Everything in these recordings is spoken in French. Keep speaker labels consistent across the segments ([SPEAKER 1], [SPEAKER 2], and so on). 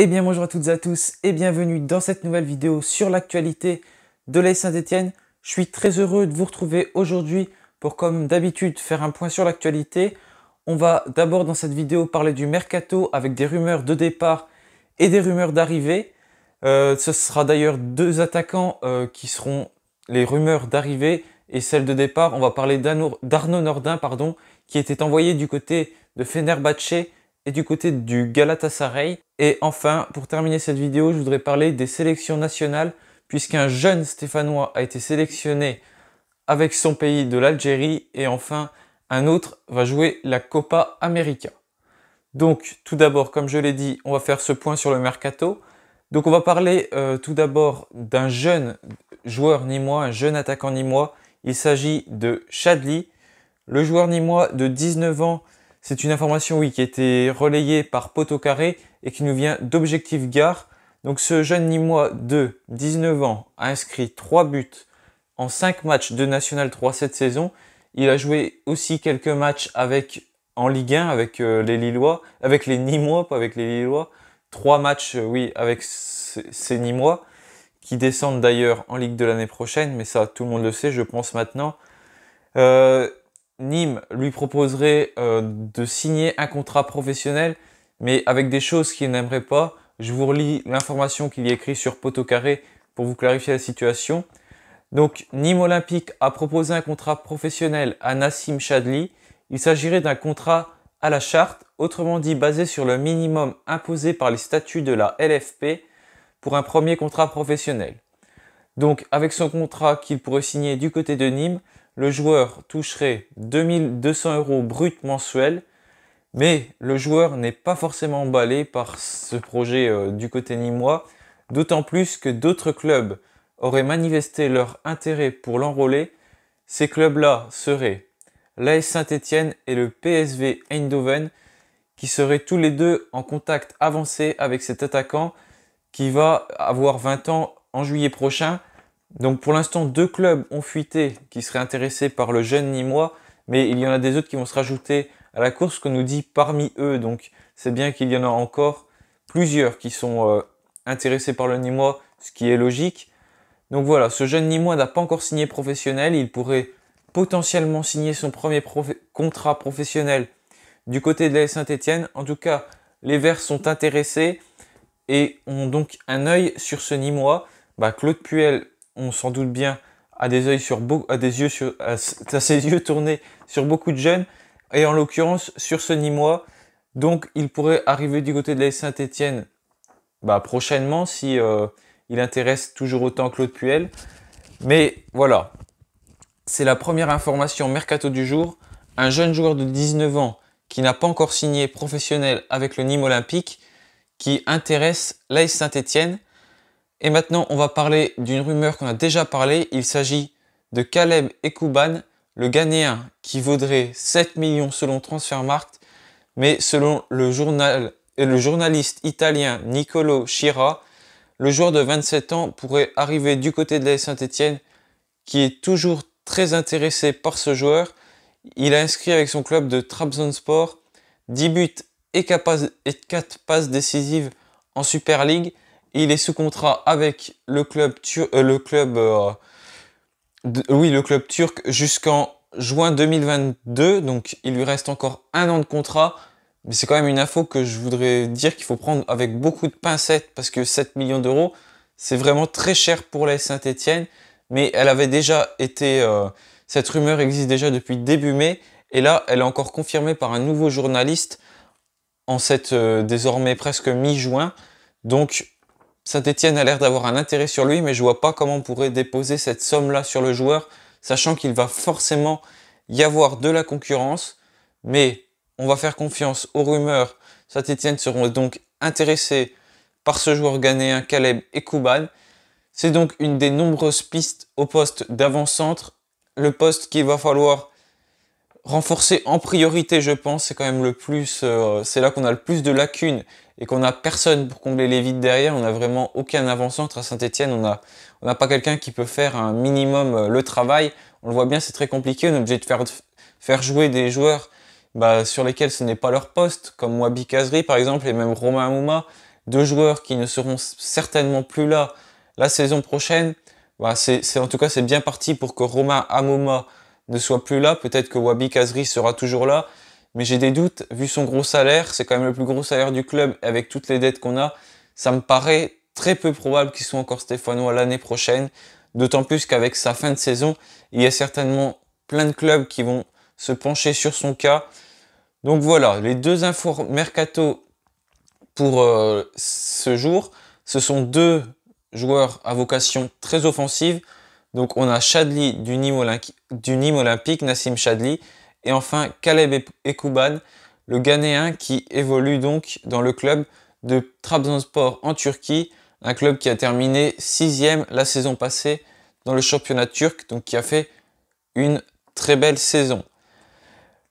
[SPEAKER 1] Eh bien bonjour à toutes et à tous et bienvenue dans cette nouvelle vidéo sur l'actualité de l'AS Saint-Étienne. Je suis très heureux de vous retrouver aujourd'hui pour, comme d'habitude, faire un point sur l'actualité. On va d'abord dans cette vidéo parler du mercato avec des rumeurs de départ et des rumeurs d'arrivée. Ce sera d'ailleurs deux attaquants qui seront les rumeurs d'arrivée et celles de départ. On va parler d'Arnaud Nordin, qui était envoyé du côté de Fenerbahçe et du côté du Galatasaray. Et enfin, pour terminer cette vidéo, je voudrais parler des sélections nationales, puisqu'un jeune Stéphanois a été sélectionné avec son pays de l'Algérie, et enfin, un autre va jouer la Copa América. Donc, tout d'abord, comme je l'ai dit, on va faire ce point sur le mercato. Donc, on va parler tout d'abord d'un jeune joueur nîmois, un jeune attaquant nîmois. Il s'agit de Chadli, le joueur nîmois de 19 ans. C'est une information, oui, qui a été relayée par Poto Carré et qui nous vient d'Objectif Gare. Donc ce jeune Nîmois de 19 ans a inscrit 3 buts en 5 matchs de National 3 cette saison. Il a joué aussi quelques matchs en Ligue 1 avec les Lillois, avec les Nîmois, pas avec les Lillois. 3 matchs, oui, avec ces Nîmois, qui descendent d'ailleurs en Ligue de l'année prochaine, mais ça tout le monde le sait, je pense maintenant. Nîmes lui proposerait de signer un contrat professionnel, mais avec des choses qu'il n'aimerait pas. Je vous relis l'information qu'il y a écrit sur Poto Carré pour vous clarifier la situation. Donc, Nîmes Olympique a proposé un contrat professionnel à Nassim Chadli. Il s'agirait d'un contrat à la charte, autrement dit basé sur le minimum imposé par les statuts de la LFP pour un premier contrat professionnel. Donc, avec son contrat qu'il pourrait signer du côté de Nîmes, le joueur toucherait 2200 € brut mensuels, mais le joueur n'est pas forcément emballé par ce projet du côté nîmois, d'autant plus que d'autres clubs auraient manifesté leur intérêt pour l'enrôler. Ces clubs-là seraient l'AS Saint-Étienne et le PSV Eindhoven, qui seraient tous les deux en contact avancé avec cet attaquant qui va avoir 20 ans en juillet prochain. Donc pour l'instant, 2 clubs ont fuité qui seraient intéressés par le jeune Nîmois, mais il y en a des autres qui vont se rajouter à la course, qu'on nous dit parmi eux. Donc c'est bien qu'il y en a encore plusieurs qui sont intéressés par le Nîmois, ce qui est logique. Donc voilà, ce jeune Nîmois n'a pas encore signé professionnel. Il pourrait potentiellement signer son premier contrat professionnel du côté de l'AS Saint-Étienne. En tout cas, les Verts sont intéressés et ont donc un œil sur ce Nîmois. Claude Puel, on s'en doute bien, a ses yeux tournés sur beaucoup de jeunes, et en l'occurrence sur ce Nîmois. Donc il pourrait arriver du côté de l'AS Saint-Étienne prochainement si il intéresse toujours autant Claude Puel. Mais voilà, c'est la première information mercato du jour. Un jeune joueur de 19 ans qui n'a pas encore signé professionnel avec le Nîmes Olympique qui intéresse l'AS Saint-Étienne. Et maintenant, on va parler d'une rumeur qu'on a déjà parlé. Il s'agit de Caleb Ekouban, le Ghanéen, qui vaudrait 7 millions selon Transfermarkt. Mais selon le journaliste italien Nicolo Schira, le joueur de 27 ans pourrait arriver du côté de l'AS Saint-Étienne, qui est toujours très intéressé par ce joueur. Il a inscrit avec son club de Trabzonspor 10 buts et 4 passes décisives en Super League. Il est sous contrat avec le club turc jusqu'en juin 2022. Donc il lui reste encore 1 an de contrat. Mais c'est quand même une info que je voudrais dire qu'il faut prendre avec beaucoup de pincettes, parce que 7 millions d'euros, c'est vraiment très cher pour l'AS Saint-Étienne. Mais elle avait déjà été... cette rumeur existe déjà depuis début mai. Et là, elle est encore confirmée par un nouveau journaliste en cette désormais presque mi-juin. Donc Saint-Étienne a l'air d'avoir un intérêt sur lui, mais je vois pas comment on pourrait déposer cette somme-là sur le joueur, sachant qu'il va forcément y avoir de la concurrence. Mais on va faire confiance aux rumeurs. Saint-Étienne seront donc intéressés par ce joueur ghanéen Caleb Ekouban. C'est donc une des nombreuses pistes au poste d'avant-centre. Le poste qu'il va falloir renforcer en priorité, je pense, c'est quand même le plus, c'est là qu'on a le plus de lacunes et qu'on n'a personne pour combler les vides derrière. On n'a vraiment aucun avant-centre à Saint-Étienne. On n'a pas quelqu'un qui peut faire un minimum le travail. On le voit bien, c'est très compliqué. On est obligé de faire jouer des joueurs sur lesquels ce n'est pas leur poste, comme Wabi Kazri par exemple, et même Romain Amouma, deux joueurs qui ne seront certainement plus là la saison prochaine, bah en tout cas c'est bien parti pour que Romain Amoma ne soit plus là. Peut-être que Wabi Kazri sera toujours là, mais j'ai des doutes vu son gros salaire. C'est quand même le plus gros salaire du club avec toutes les dettes qu'on a. Ça me paraît très peu probable qu'il soit encore stéphanois l'année prochaine. D'autant plus qu'avec sa fin de saison, il y a certainement plein de clubs qui vont se pencher sur son cas. Donc voilà, les deux infos mercato pour ce jour, ce sont deux joueurs à vocation très offensive. Donc on a Chadli du Nîmes Olympique, Nassim Chadli, et enfin Caleb Ekouban, le Ghanéen qui évolue donc dans le club de Trabzonspor en Turquie, un club qui a terminé 6e la saison passée dans le championnat turc, donc qui a fait une très belle saison.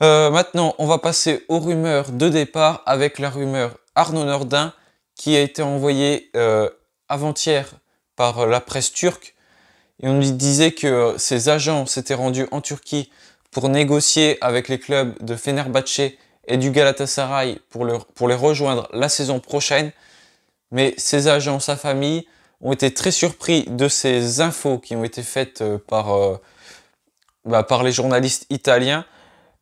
[SPEAKER 1] Maintenant, on va passer aux rumeurs de départ avec la rumeur Arnaud Nordin qui a été envoyée avant-hier par la presse turque. Et on lui disait que ses agents s'étaient rendus en Turquie pour négocier avec les clubs de Fenerbahçe et du Galatasaray pour les rejoindre la saison prochaine. Mais ses agents, sa famille, ont été très surpris de ces infos qui ont été faites par les journalistes italiens.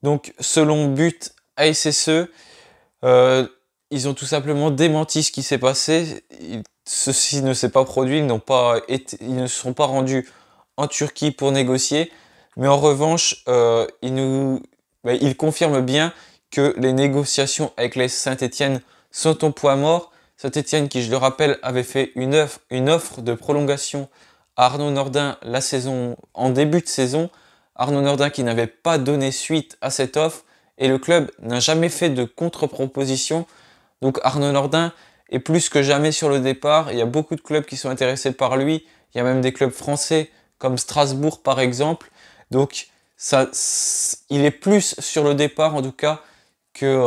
[SPEAKER 1] Donc, selon But ASSE, ils ont tout simplement démenti ce qui s'est passé. Ceci ne s'est pas produit, ils ne se sont pas rendus en Turquie pour négocier. Mais en revanche, ils confirment bien que les négociations avec les Saint-Étienne sont au point mort. Saint-Étienne, qui je le rappelle, avait fait une offre de prolongation à Arnaud Nordin en début de saison. Arnaud Nordin qui n'avait pas donné suite à cette offre et le club n'a jamais fait de contre-proposition. Donc Arnaud Nordin est plus que jamais sur le départ. Il y a beaucoup de clubs qui sont intéressés par lui. Il y a même des clubs français comme Strasbourg par exemple. Donc il est plus sur le départ en tout cas que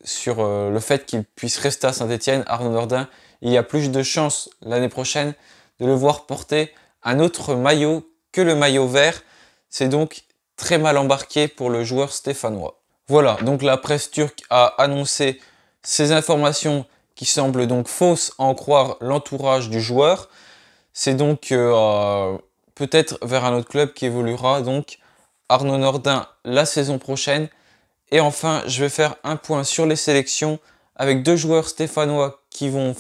[SPEAKER 1] sur le fait qu'il puisse rester à Saint-Étienne. Arnaud Nordin, il y a plus de chances l'année prochaine de le voir porter un autre maillot que le maillot vert. C'est donc très mal embarqué pour le joueur stéphanois. Voilà, donc la presse turque a annoncé ces informations qui semblent donc fausses à en croire l'entourage du joueur. C'est donc peut-être vers un autre club qui évoluera, donc Arnaud Nordin la saison prochaine. Et enfin, je vais faire un point sur les sélections avec deux joueurs stéphanois qui vont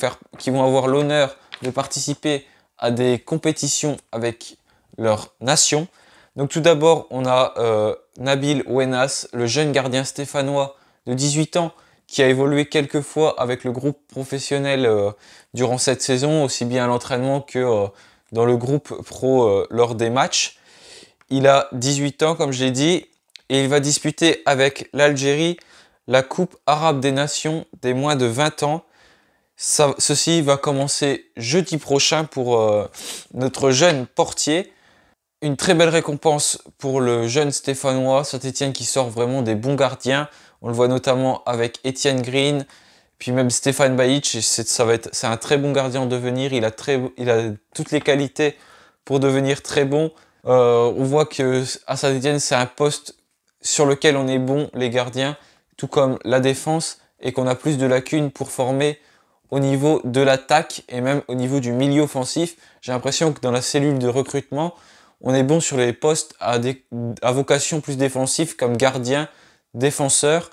[SPEAKER 1] avoir l'honneur de participer à des compétitions avec leur nation. Donc tout d'abord, on a Nabil Ouenas, le jeune gardien stéphanois de 18 ans qui a évolué quelques fois avec le groupe professionnel durant cette saison, aussi bien à l'entraînement que dans le groupe pro lors des matchs. Il a 18 ans, comme je l'ai dit, et il va disputer avec l'Algérie la Coupe arabe des nations des moins de 20 ans. Ceci va commencer jeudi prochain pour notre jeune portier. Une très belle récompense pour le jeune Stéphanois, Saint-Étienne qui sort vraiment des bons gardiens. On le voit notamment avec Étienne Green, puis même Stéphane Bajic. C'est un très bon gardien en devenir. Il a toutes les qualités pour devenir très bon. On voit que à Saint-Étienne, c'est un poste sur lequel on est bon, les gardiens, tout comme la défense, et qu'on a plus de lacunes pour former au niveau de l'attaque et même au niveau du milieu offensif. J'ai l'impression que dans la cellule de recrutement, on est bon sur les postes à vocation plus défensive comme gardien, défenseur,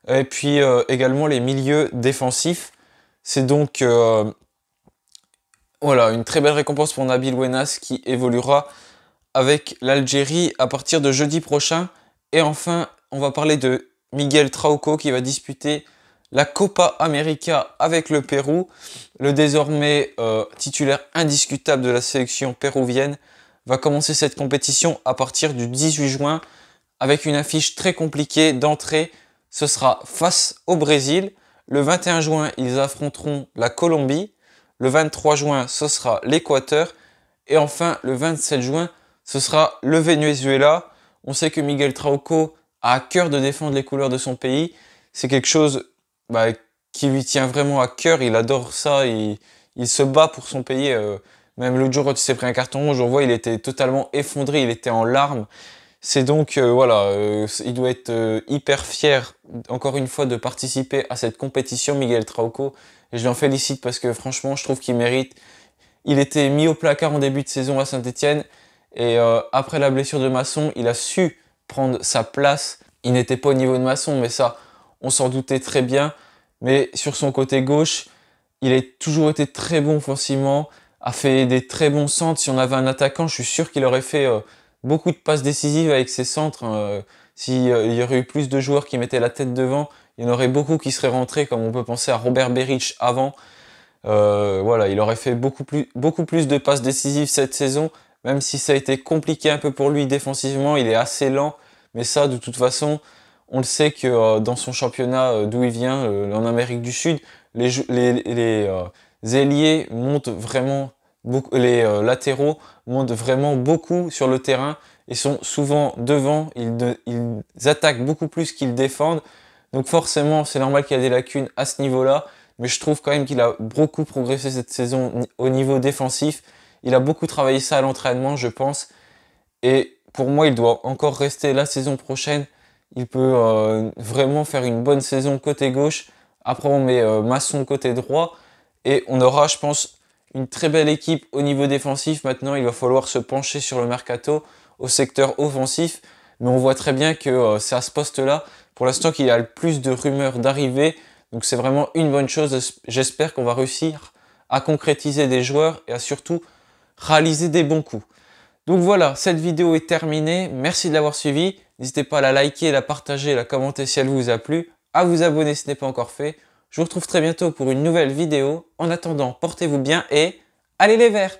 [SPEAKER 1] et puis également les milieux défensifs. C'est donc voilà, une très belle récompense pour Nabil Ouenas qui évoluera avec l'Algérie à partir de jeudi prochain. Et enfin, on va parler de Miguel Trauco qui va disputer la Copa América avec le Pérou. Le désormais titulaire indiscutable de la sélection péruvienne va commencer cette compétition à partir du 18 juin avec une affiche très compliquée d'entrée. Ce sera face au Brésil. Le 21 juin, ils affronteront la Colombie. Le 23 juin, ce sera l'Équateur. Et enfin, le 27 juin, ce sera le Venezuela. On sait que Miguel Trauco a à cœur de défendre les couleurs de son pays. C'est quelque chose qui lui tient vraiment à cœur. Il adore ça. Il se bat pour son pays. Même l'autre jour, quand il s'est pris un carton rouge, on voit il était totalement effondré. Il était en larmes. C'est donc, il doit être hyper fier, encore une fois, de participer à cette compétition, Miguel Trauco. et je l'en félicite parce que franchement, je trouve qu'il mérite. Il était mis au placard en début de saison à Saint-Etienne et après la blessure de Masson, il a su prendre sa place. Il n'était pas au niveau de Masson, mais ça, on s'en doutait très bien. Mais sur son côté gauche, il a toujours été très bon offensivement, a fait des très bons centres. Si on avait un attaquant, je suis sûr qu'il aurait fait beaucoup de passes décisives avec ses centres. S'il y aurait eu plus de joueurs qui mettaient la tête devant, il y en aurait beaucoup qui seraient rentrés, comme on peut penser à Robert Berić avant. Voilà, il aurait fait beaucoup plus de passes décisives cette saison, même si ça a été compliqué un peu pour lui défensivement. Il est assez lent, mais ça, de toute façon, on le sait que dans son championnat d'où il vient, en Amérique du Sud, les ailiers montent vraiment beaucoup, les latéraux montent vraiment beaucoup sur le terrain et sont souvent devant. Ils attaquent beaucoup plus qu'ils défendent. Donc forcément, c'est normal qu'il y ait des lacunes à ce niveau-là. Mais je trouve quand même qu'il a beaucoup progressé cette saison au niveau défensif. Il a beaucoup travaillé ça à l'entraînement, je pense. Et pour moi, il doit encore rester la saison prochaine. Il peut vraiment faire une bonne saison côté gauche. Après, on met Masson côté droit. Et on aura, je pense, une très belle équipe au niveau défensif. Maintenant, il va falloir se pencher sur le mercato au secteur offensif. Mais on voit très bien que c'est à ce poste-là, pour l'instant, qu'il y a le plus de rumeurs d'arrivée. Donc c'est vraiment une bonne chose. J'espère qu'on va réussir à concrétiser des joueurs et à surtout réaliser des bons coups. Donc voilà, cette vidéo est terminée. Merci de l'avoir suivi. N'hésitez pas à la liker, la partager, la commenter si elle vous a plu. À vous abonner si ce n'est pas encore fait. Je vous retrouve très bientôt pour une nouvelle vidéo. En attendant, portez-vous bien et allez les Verts!